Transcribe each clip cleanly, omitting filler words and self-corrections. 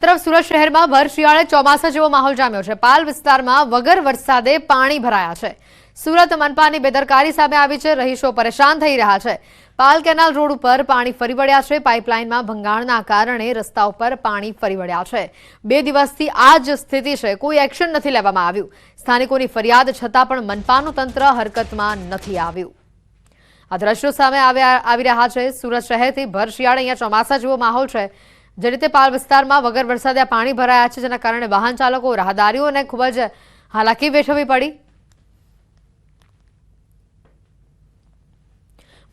તરફ સુરત શહેરમાં ભર શિયાળે ચોમાસા જેવો માહોલ જામ્યો છે। પાલ વિસ્તારમાં વગર વરસાદે પાણી ભરાયા છે। સુરત મનપાની બેદરકારી સામે આવી છે। રહીશો પરેશાન થઈ રહ્યા છે। પાલ કેનાલ રોડ ઉપર પાણી ફરી વળ્યા છે। પાઇપલાઇનમાં ભંગાણના કારણે રસ્તા ઉપર પાણી ફરી વળ્યા છે। 2 દિવસથી આ જ સ્થિતિ છે। કોઈ એક્શન નથી લેવામાં આવ્યું। સ્થાનિકોની ફરિયાદ છતાં પણ મનપાનું તંત્ર હરકતમાં નથી આવ્યું। આ દ્રશ્યો સામે આવી રહ્યા છે। સુરત શહેરથી ભર શિયાળે અહીંયા ચોમાસા જેવો માહોલ છે। જે રીતે પાલ વિસ્તારમાં વગર વરસાદે પાણી ભરાયા છે, જેના કારણે વાહન ચાલકો રાહદારીઓને ખૂબ જ હાલાકી વેઠવી પડી।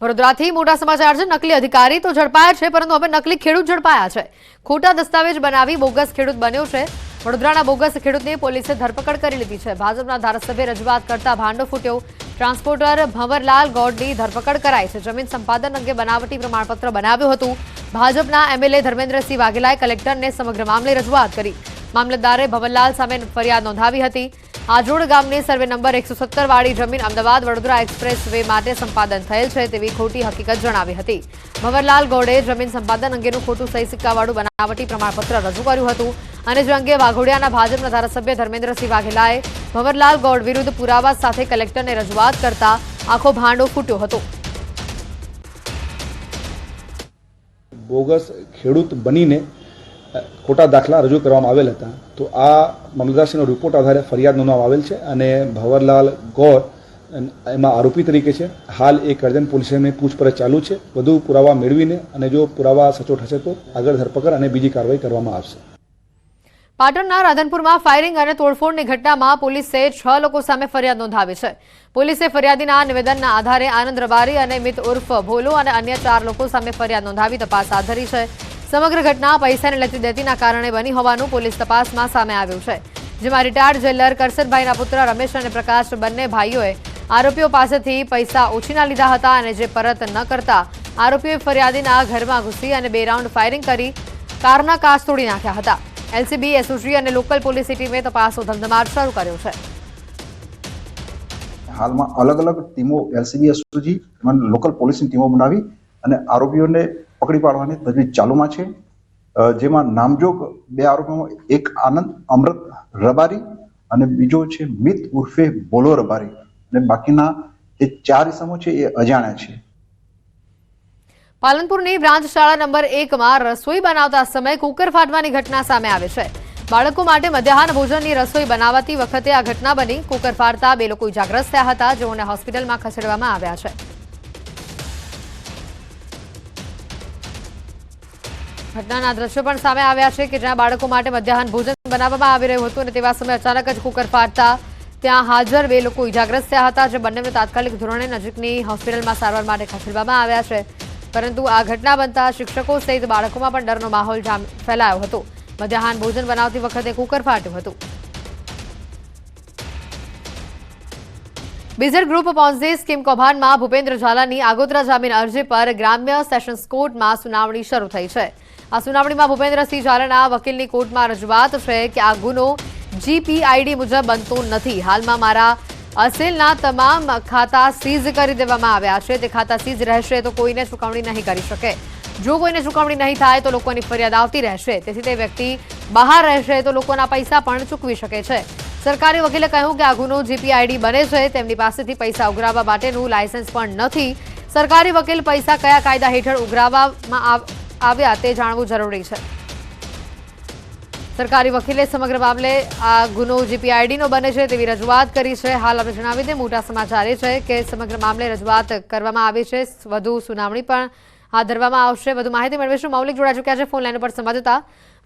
વડોદરાથી મોટા સમાચાર છે। નકલી અધિકારી તો ઝડપાયા છે, પરંતુ હવે નકલી ખેડૂત ઝડપાયા છે। ખોટા દસ્તાવેજ બનાવી બોગસ ખેડૂત બન્યો છે। વડોદરાના બોગસ ખેડૂતની પોલીસે ધરપકડ કરી લીધી છે। ભાજપના ધારાસભ્ય રજૂઆત કરતા ભાંડો ફૂટ્યો। ટ્રાન્સપોર્ટર ભંવરલાલ ગોડની ધરપકડ કરાઈ છે। જમીન સંપાદન અંગે બનાવટી પ્રમાણપત્ર બનાવ્યું હતું। ભાજપના એમએલએ ધર્મેન્દ્રસિંહ વાઘેલાએ કલેક્ટરને સમગ્ર મામલે રજૂઆત કરી। મામલતદારે ભંવરલાલ સામે ફરિયાદ નોંધાવી હતી। આજોડ ગામની સર્વે નંબર 117 વાળી જમીન અમદાવાદ વડોદરા એક્સપ્રેસ વે માટે સંપાદન થયેલ છે તેવી ખોટી હકીકત જણાવી હતી। ભંવરલાલ ગોડે જમીન સંપાદન અંગેનું ખોટું સહી સિક્કાવાળું બનાવટી પ્રમાણપત્ર રજૂ કર્યું હતું અને જે અંગે વાઘોડિયાના ભાજપના ધારાસભ્ય ધર્મેન્દ્રસિંહ વાઘેલાએ ભંવરલાલ ગોડ વિરુદ્ધ પુરાવા સાથે કલેક્ટરને રજૂઆત કરતા આખો ભાંડો ફૂટ્યો હતો। બોગસ ખેડૂત બનીને ખોટા દાખલા રજૂ કરવામાં આવેલ હતા, તો આ મામલતદારશ્રીનો રિપોર્ટ આધારે ફરિયાદ નોંધવામાં આવેલ છે અને ભંવરલાલ ગોર એમાં આરોપી તરીકે છે। હાલ એ કરજણ પોલીસની પૂછપરછ ચાલુ છે। વધુ પુરાવા મેળવીને અને જો પુરાવા સચોટ હશે તો આગળ ધરપકડ અને બીજી કાર્યવાહી કરવામાં આવશે। પાટણના રાધનપુરમાં ફાયરિંગ અને તોડફોડની ઘટનામાં પોલીસે 6 લોકો સામે ફરિયાદ નોંધાવી છે। પોલીસે ફરિયાદીના નિવેદનના આધારે આનંદ રબારી અને મિત ઉર્ફ ભોલો અને અન્ય 4 લોકો સામે ફરિયાદ નોંધાવી તપાસ હાથ ધરી છે। સમગ્ર ઘટના પૈસાની લેતી દેતીના કારણે બની હોવાનું પોલીસ તપાસમાં સામે આવ્યું છે, જેમાં રિટાયર્ડ જેલર કરસનભાઈના પુત્ર રમેશ અને પ્રકાશ બંને ભાઈઓએ આરોપીઓ પાસેથી પૈસા ઉછીના લીધા હતા અને જે પરત ન કરતા આરોપીઓએ ફરિયાદીના ઘરમાં ઘૂસી અને 2 રાઉન્ડ ફાયરિંગ કરી કારના કાચ તોડી નાખ્યા હતા। એલસીબી, એસઓજી અને લોકલ પોલીસ ટીમે તપાસનો ધમધમાટ શરૂ કર્યો છે। હાલમાં અલગ અલગ ટીમો એલસીબી, એસઓજી અને લોકલ પોલીસની ટીમો બનાવી અને આરોપીઓને પકડી પાડવાની તજવીજ ચાલુમાં છે। જેમાં નામજોગ 2 આરોપીઓમાં એક આનંદ અમૃત રબારી અને બીજો છે મિત ઉર્ફે બોલો રબારી અને બાકીના જે 4 ઇસમો છે એ અજાણ્યા છે। પાલનપુરની બ્રાન્ચ શાળા નંબર 1 માં રસોઈ બનાવતા સમયે કુકર ફાટવાની ઘટના સામે આવી છે। બાળકો માટે મધ્યાહન ભોજનની રસોઈ બનાવતી વખતે આ ઘટના બની। કુકર ફાટતા 2 લોકો ઇજાગ્રસ્ત થયા હતા, જેઓને હોસ્પિટલમાં ખસેડવામાં આવ્યા છે। ઘટનાના દ્રશ્યો પણ સામે આવ્યા છે કે જ્યાં બાળકો માટે મધ્યાહન ભોજન બનાવવામાં આવી રહ્યું હતું અને તેવા સમયે અચાનક જ કુકર ફાટતા ત્યાં હાજર 2 લોકો ઇજાગ્રસ્ત થયા હતા, જે બંનેને તાત્કાલિક ધોરણે નજીકની હોસ્પિટલમાં સારવાર માટે ખસેડવામાં આવ્યા છે। પરંતુ આ ઘટના બનતા શિક્ષકો સહિત બાળકોમાં પણ ડરનો માહોલ ફેલાયો હતો। મધ્યાહન ભોજન બનાવતી વખતે કુકર ફાટ્યું હતું। બીઝર ગ્રુપ પોન્ઝી સ્કીમ કૌભાંડમાં ભૂપેન્દ્ર ઝાલાની આગોતરા જામીન અરજી પર ગ્રામ્ય સેશન્સ કોર્ટમાં સુનાવણી શરૂ થઈ છે। આ સુનાવણીમાં ભૂપેન્દ્રસિંહ ઝાલાના વકીલની કોર્ટમાં રજૂઆત છે કે આ ગુનો જીપીઆઈડી મુજબ બનતો નથી। હાલમાં મારા અસેલના તમામ ખાતા સીઝ કરી દેવામાં આવ્યા છે। તે ખાતા સીઝ રહેશે તો કોઈને ચૂકવણી નહીં કરી શકે। જો કોઈને ચૂકવણી નહીં થાય તો લોકોની ફરિયાદ આવતી રહેશે। તેથી તે વ્યક્તિ બહાર રહેશે તો લોકોના પૈસા પણ ચૂકવી શકે છે। સરકારી વકીલે કહ્યું કે આ ગુનો જીપીઆઈડી બને છે। તેમની પાસેથી પૈસા ઉઘરાવવા માટેનું લાયસન્સ પણ નથી। સરકારી વકીલ પૈસા કયા કાયદા હેઠળ ઉઘરાવવામાં આવ્યા તે જાણવું જરૂરી છે। સરકારી વકીલે સમગ્ર મામલે આ ગુનો જીપીઆઈડીનો બને છે તેવી રજૂઆત કરી છે। હાલ આપણે જણાવી દઈએ મોટા સમાચાર એ છે કે સમગ્ર મામલે રજૂઆત કરવામાં આવી છે। વધુ સુનાવણી પણ હાથ ધરવામાં આવશે। વધુ માહિતી મેળવીશું। મૌલિક જોડાઈ ચૂક્યા છે ફોન લાઈન પર સંવાદદાતા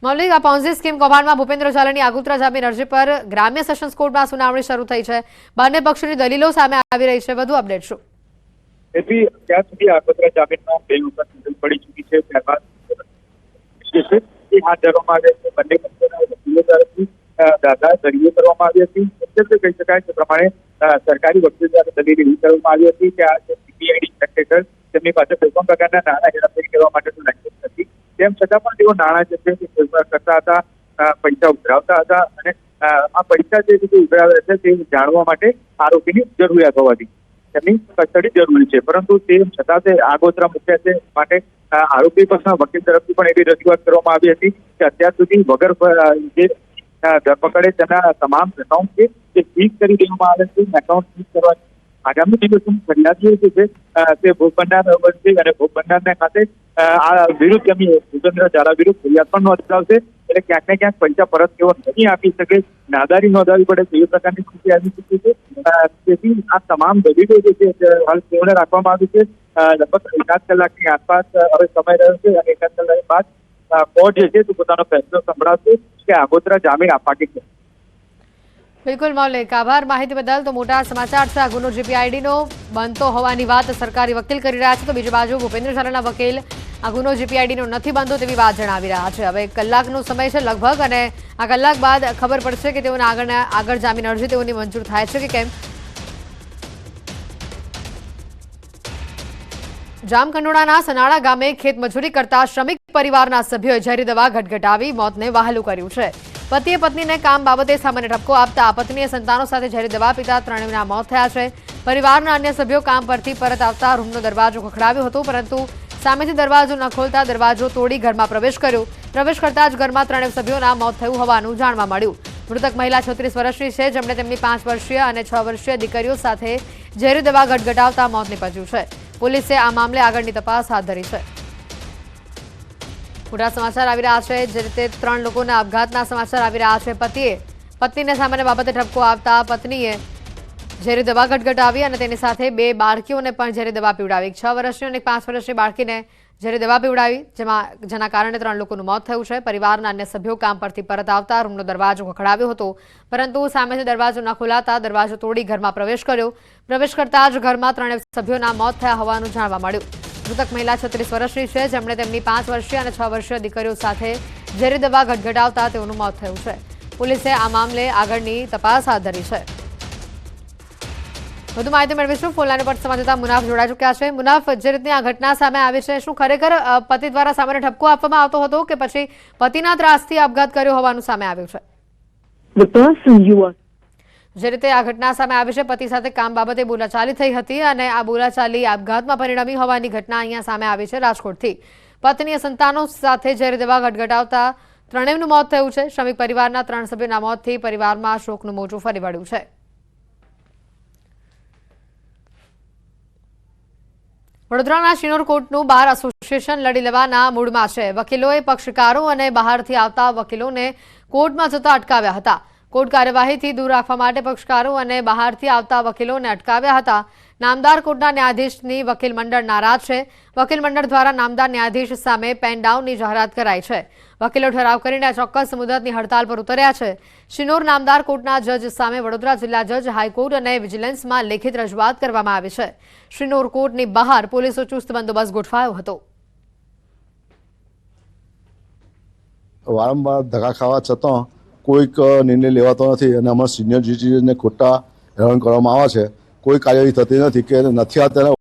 મૌલિક, આ પોન્ઝી સ્કીમ કૌભાંડમાં ભૂપેન્દ્ર ઝાલાની આગોતરા જામીન અરજી પર ગ્રામ્ય સેશન્સ કોર્ટમાં સુનાવણી શરૂ થઈ છે। બંને પક્ષોની દલીલો સામે આવી રહી છે। વધુ અપડેટ શું? તેથી ત્યાં સુધી આગોતરા જામીનમાં 2 વખત મુદત પડી ચૂકી છે। ત્યારબાદ હાથ ધરવામાં આવ્યા છે। બંને પક્ષોના વકીલો તરફથી દલીલો કરવામાં આવી હતી। કહી શકાય તે પ્રમાણે સરકારી વકીલ દ્વારા દલીલ એવી કરવામાં આવી હતી કે આ જીપીઆઈડી એક્ટ હેઠળ તેમની પાસે કોઈ પણ પ્રકારના નાણાં હેરાફેરી કરવા માટેનું લાયસન્સ નથી। તેમ છતાં પણ તેઓ નાણાં જે છે તે કરતા હતા, પૈસા ઉઘરાવતા હતા અને આ પૈસા જે ઉઘરાવ્યા છે તે જાણવા માટે આરોપીની જરૂરિયાત હોવાથી તેમની કસ્ટડી જરૂરી છે, પરંતુ તેમ છતાં તે આગોતરા મૂક્યા છે. માટે આરોપી પક્ષના વકીલ તરફથી પણ એવી રજૂઆત કરવામાં આવી હતી કે અત્યાર સુધી વગર જે ધરપકડે તેના તમામ એકાઉન્ટ છે તે ફ્રીઝ કરી દેવામાં આવે છે. એકાઉન્ટ ફ્રીઝ કરવાની આગામી દિવસોની ફરિયાદીઓ જે છે તે ભોગ બનનાર બનશે અને ભોગ બનનારને ખાતે આ વિરુદ્ધ તેમની ભૂપેન્દ્ર ઝાલા વિરુદ્ધ ફરિયાદ પણ નોંધાવશે. એટલે ક્યાંક ને ક્યાંક પૈસા પરત કેવો નહીં આપી શકે, નાદારી નોંધાવી પડે તે પ્રકારની સ્થિતિ આવી ચૂકી છે. તેથી આ તમામ દલીલો જે છે હાલ પૂર્ણ રાખવામાં આવી છે. લગભગ 1 કલાકની આસપાસ હવે સમય રહ્યો છે અને 1 કલાક બાદ કોર્ટ જે છે તે પોતાનો ફેસલો સંભળાવશે કે આગોતરા જામીન આપવા કે કેમ. બિલકુલ મૌલિક, આભાર માહિતી બદલ. તો મોટા સમાચાર છે. આ ગુનો જીપીઆઈડીનો બનતો હોવાની વાત સરકારી વકીલ કરી રહ્યા છે, તો બીજી બાજુ ભૂપેન્દ્ર ઝાલાના વકીલ આ ગુનો જીપીઆઈડીનો નથી બનતો તેવી વાત જણાવી રહ્યા છે. હવે 1 કલાકનો સમય છે લગભગ, અને આ કલાક બાદ ખબર પડશે કે તેઓને આગળ જામીન અરજી તેઓની મંજૂર થાય છે કે કેમ. જામકંડોળાના સનાળા ગામે ખેતમજૂરી કરતા શ્રમિક પરિવારના સભ્યોએ ઝેરી દવા ગટગટાવી મોતને વહાલું કર્યું છે. પતિએ પત્નીને કામ બાબતે સામાન્ય ઠપકો આપતા પત્નીએ સંતાનો સાથે ઝેરી દવા પીતા ત્રણેયના મોત થયા છે. પરિવારના અન્ય સભ્યો કામ પરથી પરત આવતા રૂમનો દરવાજો ખખડાવ્યો હતો, પરંતુ સામેથી દરવાજો ન ખોલતા દરવાજો તોડી ઘરમાં પ્રવેશ કર્યો. પ્રવેશ કરતા જ ઘરમાં ત્રણેય સભ્યોના મોત થયું હોવાનું જાણવા મળ્યું. મૃતક મહિલા 36 વર્ષની છે, જેમણે તેમની 5 વર્ષીય અને 6 વર્ષીય દીકરીઓ સાથે ઝેરી દવા ગટગટાવતા મોત નીપજ્યું છે. પોલીસે આ મામલે આગળની તપાસ હાથ ધરી છે. મોટા સમાચાર આવી રહ્યા છે. જે રીતે 3 લોકોના આપઘાતના સમાચાર આવી રહ્યા છે. પતિએ પત્નીને સામાન્ય બાબતે ઠપકો આપતા પત્નીએ ઝેરી દવા ગટગટાવી અને તેની સાથે 2 બાળકીઓને પણ ઝેરી દવા પીવડાવી. 6 વર્ષની અને 5 વર્ષની બાળકીને ઝેરી દવા પીવડાવી, જેના કારણે 3 લોકોનું મોત થયું છે. પરિવારના અન્ય સભ્યો કામ પરથી પરત આવતા રૂમનો દરવાજો ખખડાવ્યો હતો, પરંતુ સામેથી દરવાજો ન ખોલાતા દરવાજો તોડી ઘરમાં પ્રવેશ કર્યો. પ્રવેશ કરતા જ ઘરમાં 3 સભ્યોના મોત થયા હોવાનું જાણવા મળ્યું. મૃતક મહિલા 36 વર્ષની છે, જેમણે તેમની 5 વર્ષીય અને 6 વર્ષીય દીકરીઓ સાથે ઝેરી દવા ગટગટાવતા તેઓનું મોત થયું છે. પોલીસે આ મામલે આગળની તપાસ હાથ ધરી છે. વધુ માહિતી મેળવીશું. ફોનલાઈન પર સંવાદદાતા મુનાફ જોડાઈ ચૂક્યા છે. મુનાફ, જે રીતની આ ઘટના સામે આવી છે, શું ખરેખર પતિ દ્વારા સામાન્ય ઠપકો આપવામાં આવતો હતો કે પછી પતિના ત્રાસથી આપઘાત કર્યો હોવાનું સામે આવ્યું છે? જે રીતે આ ઘટના સામે આવી છે, પતિ સાથે કામ બાબતે બોલાચાલી થઈ હતી અને આ બોલાચાલી આપઘાતમાં પરિણમી હોવાની ઘટના અહીંયા સામે આવી છે રાજકોટથી. પત્નીએ સંતાનો સાથે ઝેરી દવા ગટગટાવતા ત્રણેયનું મોત થયું છે. શ્રમિક પરિવારના 3 સભ્યોના મોતથી પરિવારમાં શોકનું મોજું ફરી વળ્યું છે. વડોદરાના શિનોર કોર્ટનું બાર એસોસિએશન લડી લેવાના મૂડમાં છે. વકીલોએ પક્ષકારો અને બહારથી આવતા વકીલોને કોર્ટમાં જતા અટકાવ્યા હતા. કોર્ટ કાર્યવાહીથી દૂર રાખવા માટે પક્ષકારો અને બહારથી આવતા વકીલોને અટકાવ્યા હતા. નામદાર કોર્ટના ન્યાયાધીશની વકીલ મંડળ નારાજ છે. વકીલ મંડળ દ્વારા નામદાર ન્યાયાધીશ સામે પેન ડાઉનની જાહેરાત કરાઈ છે. વકીલો ઠરાવ કરીને ચોક્કસ મુદતની હડતાલ પર ઉતર્યા છે. શિનોર નામદાર કોર્ટના જજ સામે વડોદરા જિલ્લા જજ, હાઈકોર્ટ અને વિજિલન્સમાં લેખિત રજૂઆત કરવામાં આવી છે. શિનોર કોર્ટની બહાર પોલીસો ચુસ્ત બંદોબસ્ત ગોઠવાયો હતો. વારંવાર ધક્કા ખાવા છતાં કોઈક નિર્ણય લેવાતો નથી અને અમારા સિનિયર જજીસને ખોટા હેરાન કરવામાં આવે છે. કોઈ કાર્યવાહી થતી નથી કે નથી આ